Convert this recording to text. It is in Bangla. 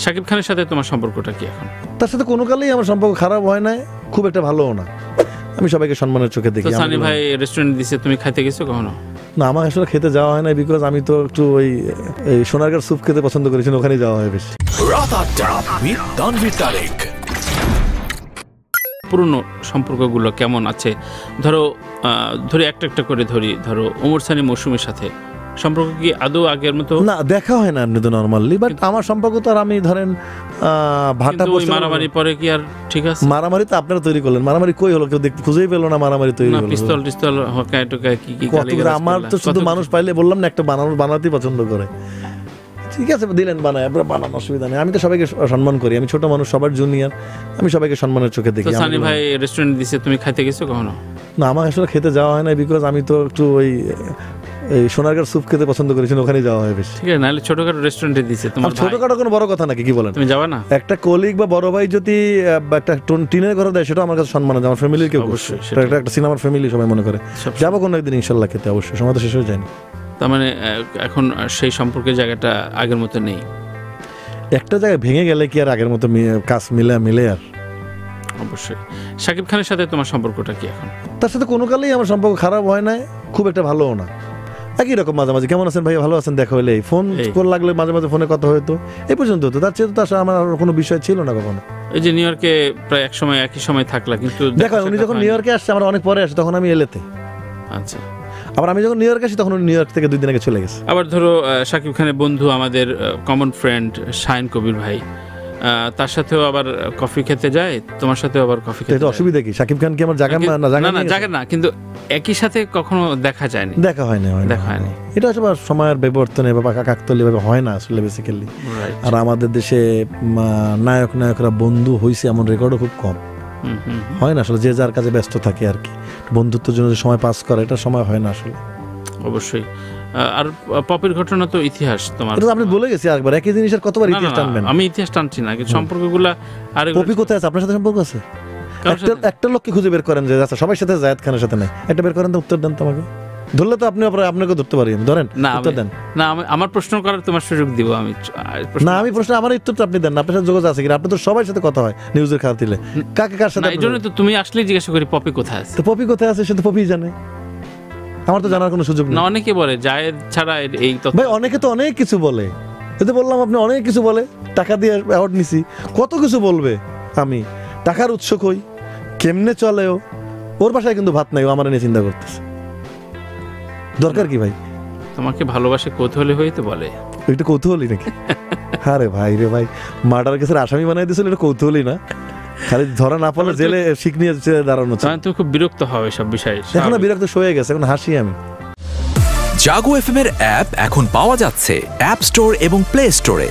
শাকিব খানের সাথে তোমার সম্পর্কটা কি এখন? তার সাথে কোনো কালেই আমার সম্পর্ক খারাপ হয় না, খুব একটা ভালোও না। আমি সবাইকে সম্মানের চোখে দেখি। সানি ভাই রেস্টুরেন্ট দিছে, তুমি খাইতে গেছো কখনো? না, আমার আসলে খেতে যাওয়া হয় না, বিকজ আমি তো একটু ওই সোনারগাঁর স্যুপ খেতে পছন্দ করেছি, ওখানেই যাওয়া হয় বেশি। পুরনো সম্পর্কগুলো কেমন আছে? ধরি একটা করে ধরো ওমর সানি মৌসুমীর সাথে সম্পর্ক কি আদৌ আগের মতো? না, দেখা হয় না এমনি তো নরমালি, বাট আমার সম্পর্ক তো আর আমি ধরেন ভাটা মারামারি পরে কি আর ঠিক আছে? মারামারি তো আপনারা তৈরি করলেন, মারামারি কই হলো? কেউ খুঁজেই পেলো না, মারামারি তৈরি হলো। পিস্তল হকায় টোকায় কি আমার তো শুধু মানুষ পাইলে বললাম না একটা বানাতেই পছন্দ করে। ঠিক আছে, দিলেন বানায়, আপনারা বানান, অসুবিধা নেই। আমি তো সবাইকে সম্মান করি, আমি ছোট মানুষ, সবার জুনিয়র, আমি সবাইকে সম্মানের চোখে দেখি। সানি ভাই রেস্টুরেন্ট দিছে, তুমি খাইতে গেছো কখনো? না, আমার আসলে খেতে যাওয়া হয় না, বিকজ আমি তো একটু ওই সোনারগাঁর স্যুপ খেতে পছন্দ করেছি, ওখানেই যাওয়া হয় বেশি। ঠিক আছে, নাহলে ছোটখাটো রেস্টুরেন্টে দিছে তোমার। ছোটখাটো কোনো বড় কথা নাকি, কি বলেন? তুমি যাবে না? একটা কলিগ বা বড় ভাই যদি একটা টিনের ঘরে দেয়, সেটা আমার কাছে সম্মান আছে, আমার ফ্যামিলির কেউ। অবশ্যই একটা সিনেমার ফ্যামিলি সবাই মনে করে। যাবো কোনো একদিন ইনশাল্লাহ খেতে, অবশ্যই। সময় তো শেষ হয়ে যায়নি। তার মানে এখন সেই সম্পর্কের জায়গাটা আগের মতো নেই। একটা জায়গায় ভেঙে গেলে কি আর আগের মতো কাজ মিলে আর? অবশ্যই। শাকিব খানের সাথে তোমার সম্পর্কটা কি এখন? তার সাথে কোনো কালেই আমার সম্পর্ক খারাপ হয় না, খুব একটা ভালোও না। একই রকম, মাঝে মাঝে কেমন আছেন ভাই, ভালো আছেন, দেখা হলে ফোন কল লাগলে মাঝে মাঝে ফোনে কথা হয়তো, এই পর্যন্ত হতো। তার চেয়ে তো তার সাথে আমার কোনো বিষয় ছিল না কখনো। এই যে নিউ ইয়র্কে প্রায় একই সময় থাকলা, কিন্তু দেখো উনি যখন নিউ ইয়র্কে আসছে আমার অনেক পরে আসে, তখন আমি এলেতে। আচ্ছা। আবার আমি যখন নিউ ইয়র্কে আসি তখন উনি নিউ ইয়র্ক থেকে 2 দিন আগে চলে গেছে। আবার ধরো শাকিব খানের বন্ধু, আমাদের কমন ফ্রেন্ড শাহিন কবির ভাই, তার সাথেও আবার কফি খেতে যায়, তোমার সাথেও আবার কফি খেতে। অসুবিধা কি? শাকিব খান কি আমার জায়গা না, কিন্তু একই সাথে কখনো দেখা যায়নি, দেখা হয়নি। এটা আসলে সময়ের বিবর্তনে বা কাকতালীয় ভাবে হয় না আসলে বেসিক্যালি। আর আমাদের দেশে নায়করা বন্ধু হইছে এমন রেকর্ডও খুব কম হয় না আসলে। যে যার কাজে ব্যস্ত থাকে আর কি, বন্ধুত্বের জন্য যে সময় পাস করে, এটা সময় হয় না আসলে। অবশ্যই। আর পপের ঘটনা তো ইতিহাস, তোমার আপনি বলে গেছি একবার, একই জিনিসের কতবার ইতিহাস টানবেন? আমি ইতিহাস টানছি না, কিন্তু সম্পর্কগুলা। আর পপি কোথায় আছে? আপনার সাথে সম্পর্ক আছে? একটা লোককে খুঁজে বের করেন যে আচ্ছা সবার সাথে জায়েদ খানের সাথে নাই, একটা বের করেন তো, উত্তর দেন তো আমাকে। ধরলে তো আপনি আপনাকে ধরতে পারি, ধরেন উত্তর দেন। না, আমার প্রশ্ন করার তোমার সুযোগ দিব আমি। না, আমি প্রশ্ন, আমার উত্তরটা আপনি দেন। আপনার সাথে যোগাযোগ আছে কিনা? আপনি তো সবার সাথে কথা হয় নিউজের খাতিরে, দিলে কার সাথে? এই জন্য তো তুমি আসলেই জিজ্ঞাসা করি পপি কোথায় আছে। তো পপি কোথায় আছে সে তো পপি জানে, আমার তো জানার কোনো সুযোগ নেই। না, অনেকে বলে জায়েদ ছাড়া এই তো ভাই, অনেকে তো অনেক কিছু বলে। এতে বললাম আপনি অনেক কিছু বলে, টাকা দিয়ে অ্যাওয়ার্ড নিছি, কত কিছু বলবে। আমি টাকার উৎস কই, কেমনে চলেও, ওর বাসায় কিন্তু ভাত নাই, ও আমার নিয়ে চিন্তা করতেছে। দরকার কি ভাই? তোমাকে ভালোবাসে কৌতূহলী হয়ে তো বলে। এটা কৌতূহলী নাকি? আরে ভাই রে ভাই, মার্ডার কেসের আসামি বানাই দিয়েছিল, এটা কৌতূহলী না? খালি ধরা না পড়লে জেলে শিক নিয়ে দাঁড়ানো। তুমি খুব বিরক্ত হবে সব বিষয়ে। এখন বিরক্ত হয়ে গেছে, এখন হাসি আমি। জাগো এফএম এর অ্যাপ এখন পাওয়া যাচ্ছে অ্যাপ স্টোর এবং প্লে স্টোরে।